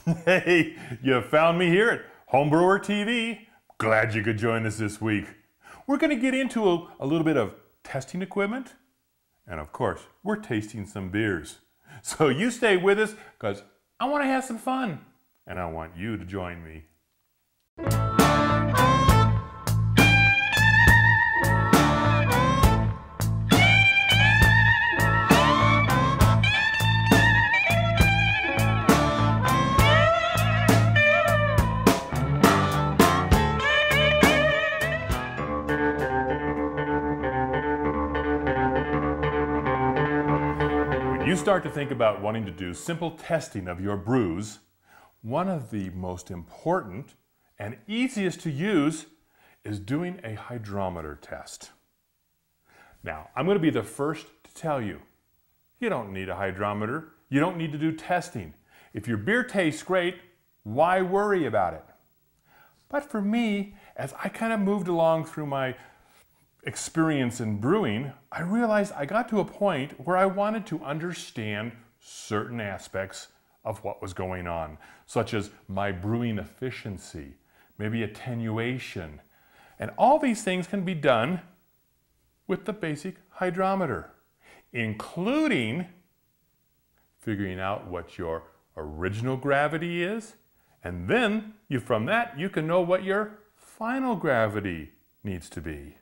Hey, you found me here at Brewer TV. Glad you could join us this week. We're going to get into a little bit of testing equipment. And of course, we're tasting some beers. So you stay with us because I want to have some fun. And I want you to join me. When you start to think about wanting to do simple testing of your brews, one of the most important and easiest to use is doing a hydrometer test. Now, I'm going to be the first to tell you, you don't need a hydrometer. You don't need to do testing. If your beer tastes great, why worry about it? But for me, as I kind of moved along through my experience in brewing, I realized I got to a point where I wanted to understand certain aspects of what was going on, such as my brewing efficiency, maybe attenuation. And all these things can be done with the basic hydrometer, including figuring out what your original gravity is, and then from that you can know what your final gravity needs to be.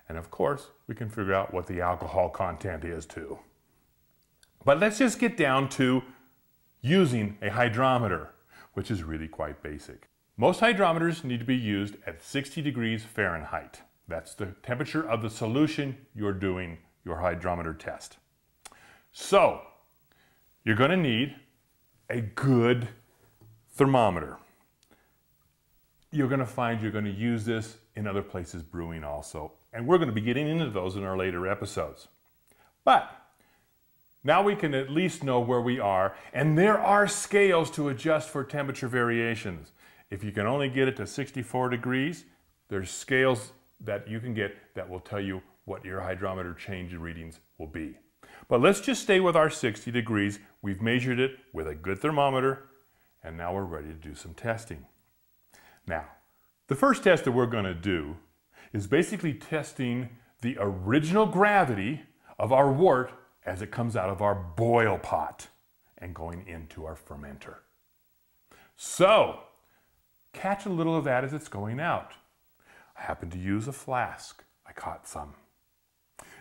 And of course, we can figure out what the alcohol content is too. But let's just get down to using a hydrometer, which is really quite basic. Most hydrometers need to be used at 60 degrees Fahrenheit. That's the temperature of the solution you're doing your hydrometer test. So, you're going to need a good thermometer. You're going to find you're going to use this in other places brewing also. And we're going to be getting into those in our later episodes. But now we can at least know where we are, and there are scales to adjust for temperature variations. If you can only get it to 64 degrees, there's scales that you can get that will tell you what your hydrometer change readings will be. But let's just stay with our 60 degrees. We've measured it with a good thermometer, and now we're ready to do some testing. Now, the first test that we're going to do is basically testing the original gravity of our wort as it comes out of our boil pot and going into our fermenter. So, catch a little of that as it's going out. I happen to use a flask. I caught some.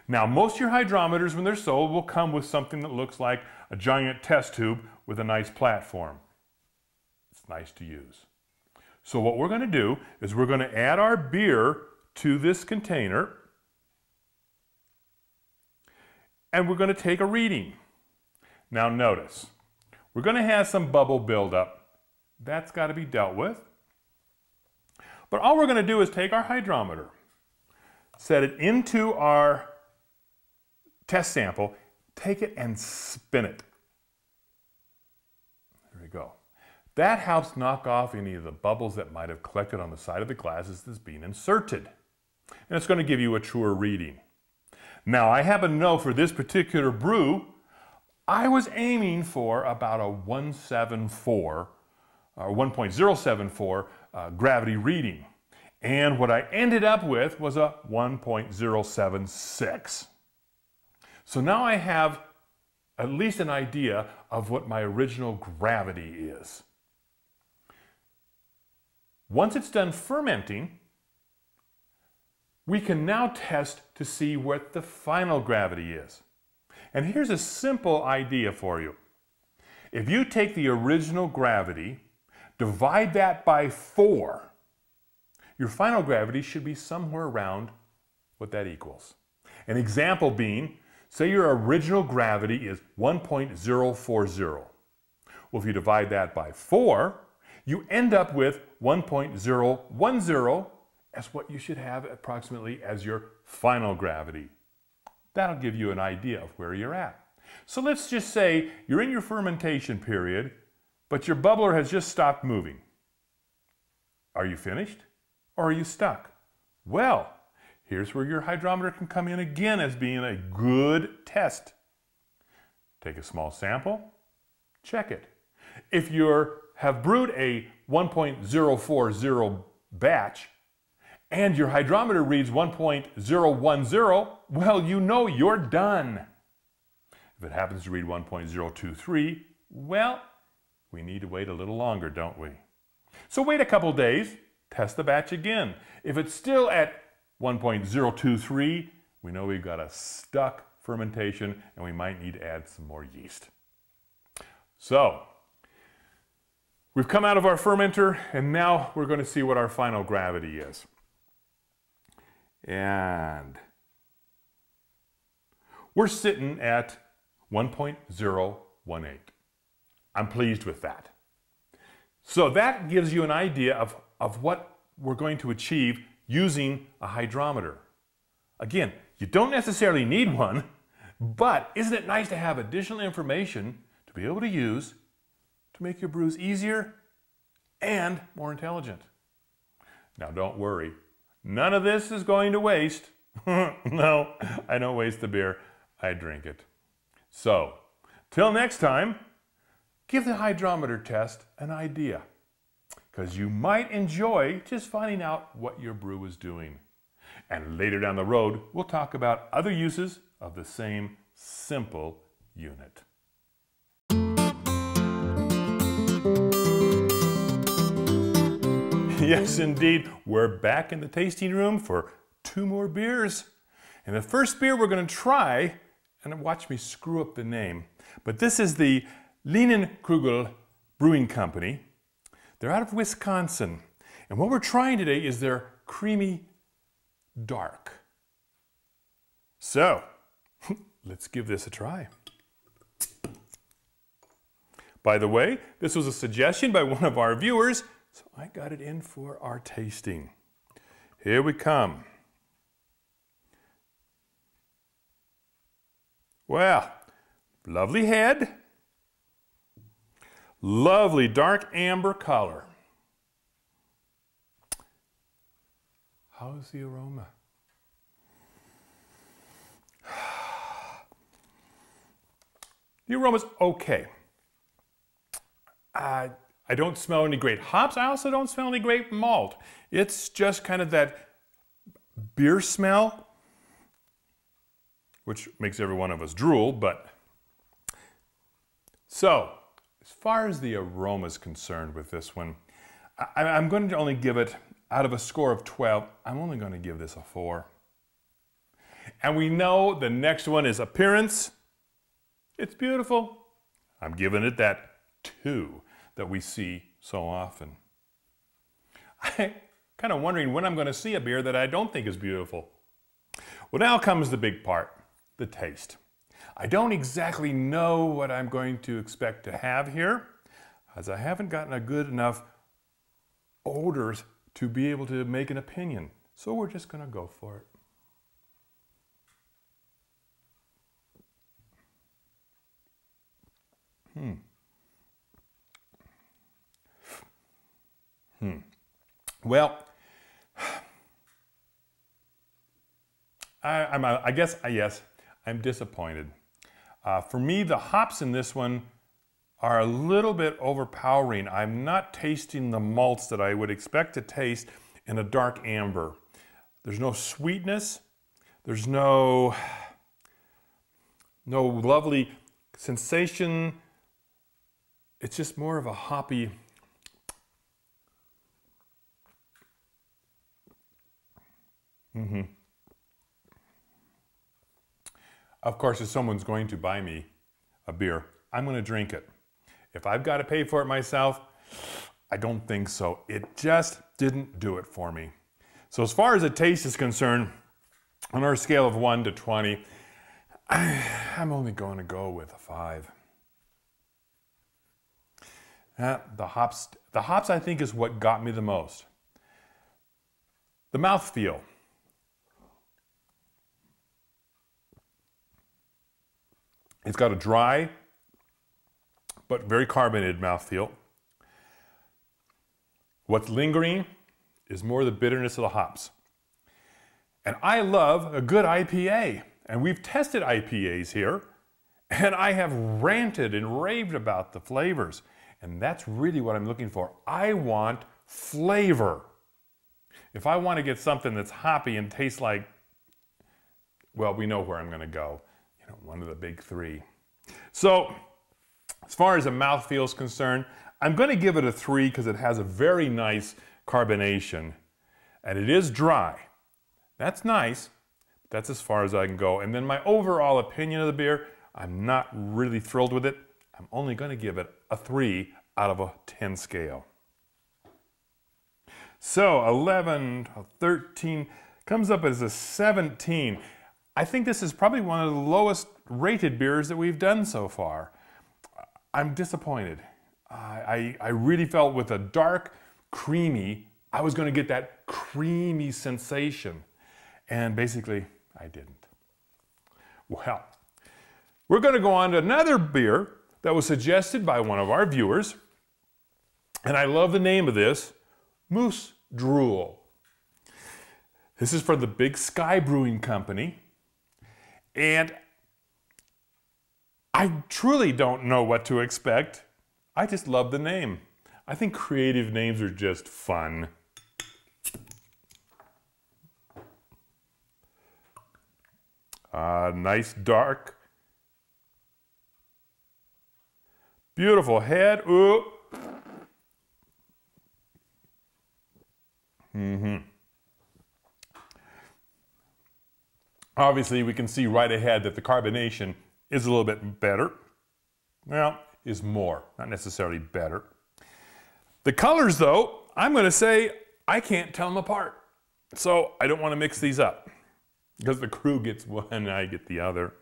Now, most of your hydrometers, when they're sold, will come with something that looks like a giant test tube with a nice platform. It's nice to use. So what we're going to do is we're going to add our beer to this container, and we're going to take a reading. Now notice, we're going to have some bubble buildup. That's got to be dealt with. But all we're going to do is take our hydrometer, set it into our test sample, take it and spin it. There we go. That helps knock off any of the bubbles that might have collected on the side of the glass as it's being inserted. And it's going to give you a truer reading. Now, I happen to know for this particular brew, I was aiming for about a 1.074 gravity reading. And what I ended up with was a 1.076. So now I have at least an idea of what my original gravity is. Once it's done fermenting, we can now test to see what the final gravity is. And here's a simple idea for you. If you take the original gravity, divide that by 4, your final gravity should be somewhere around what that equals. An example being, say your original gravity is 1.040. Well, if you divide that by 4, you end up with 1.010 as what you should have approximately as your final gravity. That'll give you an idea of where you're at. So let's just say you're in your fermentation period, but your bubbler has just stopped moving. Are you finished or are you stuck? Well, here's where your hydrometer can come in again as being a good test. Take a small sample, check it. If you're have brewed a 1.040 batch and your hydrometer reads 1.010, well, you know you're done. If it happens to read 1.023, well, we need to wait a little longer, don't we? So wait a couple days, test the batch again. If it's still at 1.023, we know we've got a stuck fermentation and we might need to add some more yeast. So, we've come out of our fermenter and now we're going to see what our final gravity is. And we're sitting at 1.018. I'm pleased with that. So that gives you an idea of what we're going to achieve using a hydrometer. Again, you don't necessarily need one, but isn't it nice to have additional information to be able to use to make your brews easier and more intelligent? Now don't worry, none of this is going to waste. No, I don't waste the beer, I drink it. So, till next time, give the hydrometer test an idea, because you might enjoy just finding out what your brew is doing. And later down the road, we'll talk about other uses of the same simple unit. Yes, indeed, we're back in the tasting room for 2 more beers. And the first beer we're going to try, and watch me screw up the name, but this is the Lehnenkugel Brewing Company. They're out of Wisconsin. And what we're trying today is their creamy dark. So, let's give this a try. By the way, this was a suggestion by one of our viewers, so I got it in for our tasting. Here we come. Well, lovely head. Lovely dark amber color. How's the aroma? The aroma's okay. I don't smell any great hops. I also don't smell any great malt. It's just kind of that beer smell, which makes every one of us drool, but so, as far as the aroma is concerned with this one, I'm going to only give it, out of a score of 12, I'm only going to give this a 4. And we know the next one is appearance. It's beautiful. I'm giving it that 2 that we see so often. I'm kind of wondering when I'm going to see a beer that I don't think is beautiful. Well, now comes the big part, the taste. I don't exactly know what I'm going to expect to have here, as I haven't gotten a good enough odors to be able to make an opinion. So we're just going to go for it. Well, I guess, yes, I'm disappointed. For me, the hops in this one are a little bit overpowering. I'm not tasting the malts that I would expect to taste in a dark amber. There's no sweetness. There's no lovely sensation. It's just more of a hoppy. Of course, if someone's going to buy me a beer, I'm going to drink it. If I've got to pay for it myself, I don't think so. It just didn't do it for me. So as far as the taste is concerned, on our scale of 1 to 20, I'm only going to go with a 5. The hops I think is what got me the most. The mouthfeel. It's got a dry, but very carbonated mouthfeel. What's lingering is more the bitterness of the hops. And I love a good IPA. And we've tested IPAs here, and I have ranted and raved about the flavors. And that's really what I'm looking for. I want flavor. If I want to get something that's hoppy and tastes like, well, we know where I'm going to go. You know, one of the big three. So, as far as the mouthfeel is concerned, I'm going to give it a 3 because it has a very nice carbonation. And it is dry. That's nice. That's as far as I can go. And then my overall opinion of the beer, I'm not really thrilled with it. I'm only going to give it a 3 out of a 10 scale. So 11, 13, comes up as a 17. I think this is probably one of the lowest rated beers that we've done so far. I'm disappointed. I really felt with a dark, creamy, I was going to get that creamy sensation. And basically, I didn't. Well, we're going to go on to another beer that was suggested by one of our viewers. And I love the name of this, Moose Drool. This is for the Big Sky Brewing Company. And I truly don't know what to expect. I just love the name. I think creative names are just fun. Nice dark. Beautiful head. Ooh. Obviously, we can see right ahead that the carbonation is a little bit better. Well, is more, not necessarily better. The colors, though, I'm going to say I can't tell them apart. So I don't want to mix these up because the crew gets one and I get the other.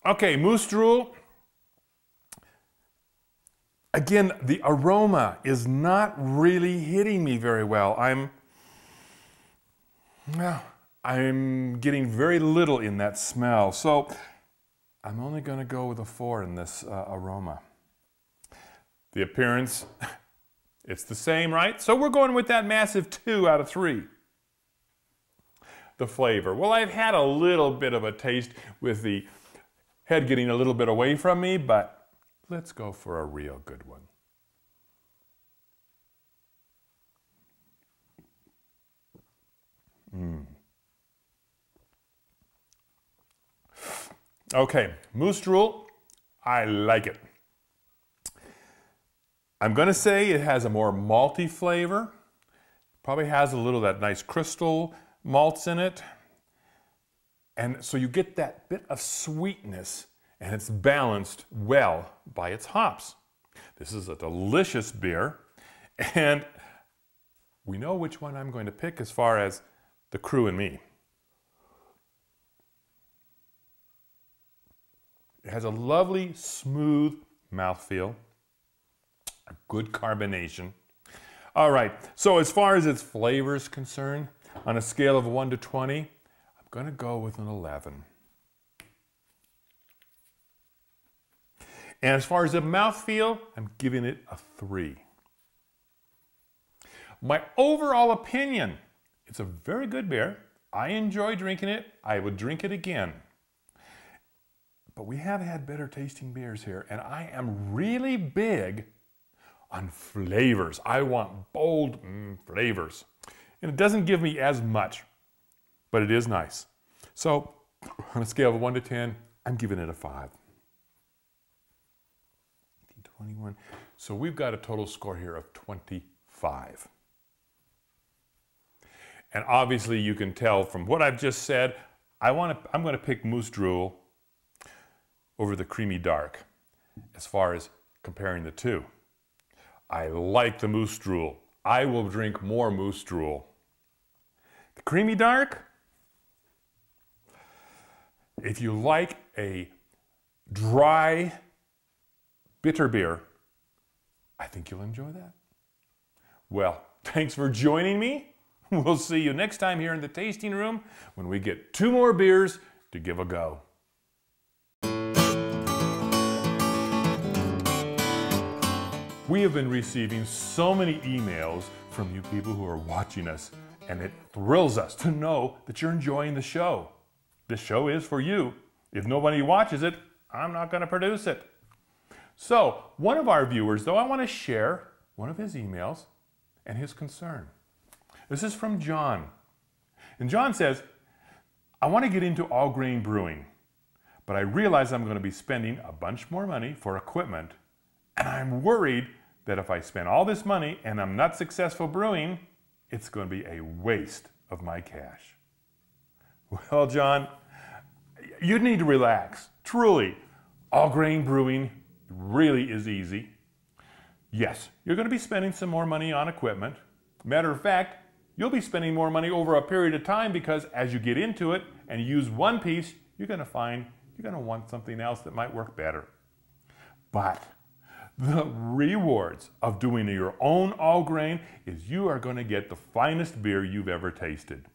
Okay, Moose Drool. Again, the aroma is not really hitting me very well. I'm getting very little in that smell. So I'm only going to go with a 4 in this aroma. The appearance, it's the same, right? So we're going with that massive 2 out of 3. The flavor. Well, I've had a little bit of a taste with the head getting a little bit away from me, but let's go for a real good one. Okay, Moose Drool, I like it. I'm going to say it has a more malty flavor. Probably has a little of that nice crystal malts in it. And so you get that bit of sweetness, and it's balanced well by its hops. This is a delicious beer, and we know which one I'm going to pick as far as the crew and me. It has a lovely, smooth mouthfeel, a good carbonation. All right, so as far as its flavor is concerned, on a scale of 1 to 20, I'm going to go with an 11. And as far as the mouthfeel, I'm giving it a 3. My overall opinion, it's a very good beer. I enjoy drinking it. I would drink it again. But we have had better tasting beers here, and I am really big on flavors. I want bold flavors. And it doesn't give me as much, but it is nice. So on a scale of 1 to 10, I'm giving it a 5. 21. So we've got a total score here of 25. And obviously you can tell from what I've just said, I'm going to pick Moose Drool over the Creamy Dark as far as comparing the two. I like the Moose Drool. I will drink more Moose Drool. The Creamy Dark, if you like a dry, bitter beer, I think you'll enjoy that. Well, thanks for joining me. We'll see you next time here in the tasting room when we get 2 more beers to give a go. We have been receiving so many emails from you people who are watching us, and it thrills us to know that you're enjoying the show. This show is for you. If nobody watches it, I'm not going to produce it. So, one of our viewers, though, I want to share one of his emails and his concern. This is from John. And John says, I want to get into all grain brewing, but I realize I'm going to be spending a bunch more money for equipment, and I'm worried that if I spend all this money and I'm not successful brewing, it's going to be a waste of my cash. Well, John, you need to relax. Truly, all grain brewing really is easy. Yes, you're going to be spending some more money on equipment. Matter of fact, you'll be spending more money over a period of time because as you get into it and use one piece, you're going to find you're going to want something else that might work better. But the rewards of doing your own all grain is you are going to get the finest beer you've ever tasted.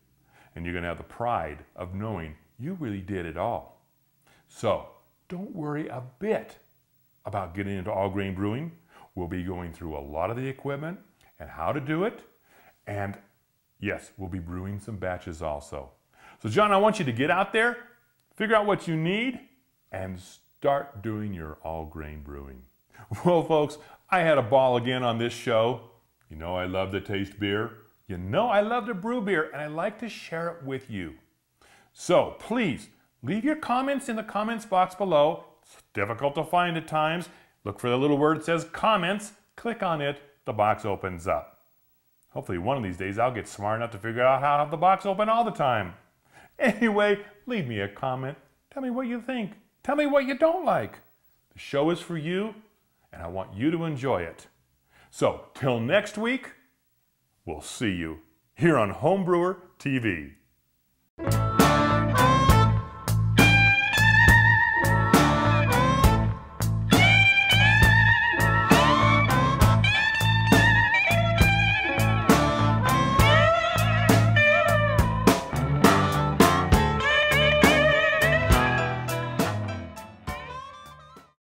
And you're going to have the pride of knowing you really did it all. So don't worry a bit about getting into all grain brewing. We'll be going through a lot of the equipment and how to do it. And yes, we'll be brewing some batches also. So John, I want you to get out there, figure out what you need, and start doing your all grain brewing. Well, folks, I had a ball again on this show. You know I love to taste beer. You know I love to brew beer, and I like to share it with you. So please, leave your comments in the comments box below. It's difficult to find at times. Look for the little word that says comments. Click on it. The box opens up. Hopefully one of these days I'll get smart enough to figure out how to have the box open all the time. Anyway, leave me a comment. Tell me what you think. Tell me what you don't like. The show is for you, and I want you to enjoy it. So, till next week, we'll see you here on Homebrewer TV.